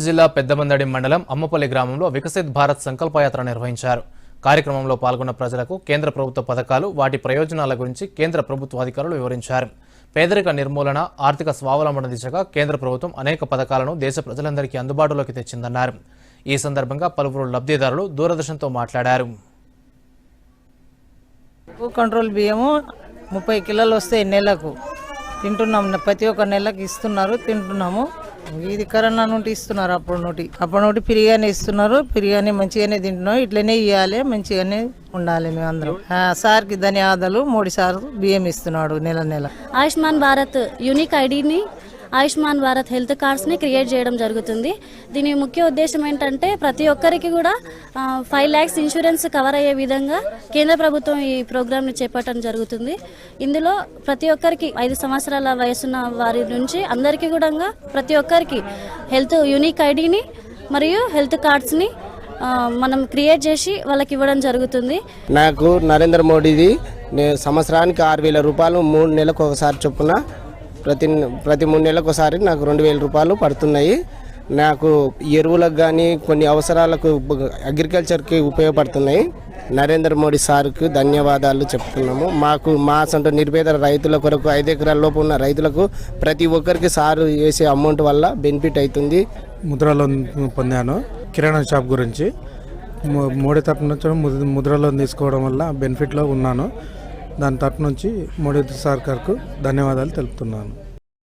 జిల్లా పెద్దమందడి మండలం అమ్మపల్లి గ్రామంలో వికసిత్ భారత్ సంకల్పయాత్ర నిర్వహించారు. కార్యక్రమంలో పాల్గొన్న ప్రజలకు కేంద్ర ప్రభుత్వ పథకాలు, వాటి ప్రయోజనాల గురించి కేంద్ర ప్రభుత్వ అధికారులు వివరించారు. పేదరిక నిర్మూలన, ఆర్థిక స్వావలంబన దిశగా కేంద్ర ప్రభుత్వం అనేక పథకాలను దేశ ప్రజలందరికీ అందుబాటులోకి తెచ్చిందన్నారు. ఈ సందర్భంగా పలువురు లబ్ధిదారులు దూరదర్శన్తో మాట్లాడారు. కంట్రోల్ బియ్యము 30 కిలోలు వస్తాయి, నెలకు తింటున్నాం. ప్రతి ఒక్క నెలకు ఇస్తున్నారు, తింటున్నాము. ఇది కరోనా నుండి ఇస్తున్నారు, అప్పటి నుండి ఫ్రీగానే ఇస్తున్నారు. ఫ్రీగానే మంచిగానే తింటున్నాం. ఇట్లనే ఇవ్వాలి, మంచిగానే ఉండాలి. మేము అందరం సార్కి ధన్యవాదాలు. మోడీ సార్ బియ్యం ఇస్తున్నాడు నెల నెల. ఆయుష్మాన్ భారత్ యూనిక్ ఐడిని, ఆయుష్మాన్ భారత్ హెల్త్ కార్డ్స్ని క్రియేట్ చేయడం జరుగుతుంది. దీని ముఖ్య ఉద్దేశం ఏంటంటే ప్రతి ఒక్కరికి కూడా 5 lakhs ఇన్సూరెన్స్ కవర్ అయ్యే విధంగా కేంద్ర ప్రభుత్వం ఈ ప్రోగ్రామ్ని చేపట్టడం జరుగుతుంది. ఇందులో ప్రతి ఒక్కరికి 5 సంవత్సరాల వయసున్న వారి నుంచి అందరికీ కూడా ప్రతి ఒక్కరికి హెల్త్ యూనిక్ ఐడిని మరియు హెల్త్ కార్డ్స్ని మనం క్రియేట్ చేసి వాళ్ళకి ఇవ్వడం జరుగుతుంది. నాకు నరేంద్ర మోడీది సంవత్సరానికి 6,000 రూపాయలు 3 నెలలకు ఒకసారి చొప్పున ప్రతి 3 నెలలకు ఒకసారి నాకు 2,000 రూపాయలు పడుతున్నాయి. నాకు ఎరువులకు కానీ కొన్ని అవసరాలకు అగ్రికల్చర్కి ఉపయోగపడుతున్నాయి. నరేంద్ర మోడీ సార్కు ధన్యవాదాలు చెప్తున్నాము. మా సొంత నిర్భేద రైతుల కొరకు 5 ఎకరాల లోపు ఉన్న రైతులకు ప్రతి ఒక్కరికి సారు వేసే అమౌంట్ వల్ల బెనిఫిట్ అవుతుంది. ముద్రా లోన్ పొందాను. కిరాణా షాప్ గురించి మోడీ తరపు నుంచి ముద్రా లోన్ తీసుకోవడం వల్ల బెనిఫిట్లో ఉన్నాను. దాని తరపు నుంచి మోడీ సర్కార్కు ధన్యవాదాలు తెలుపుతున్నాను.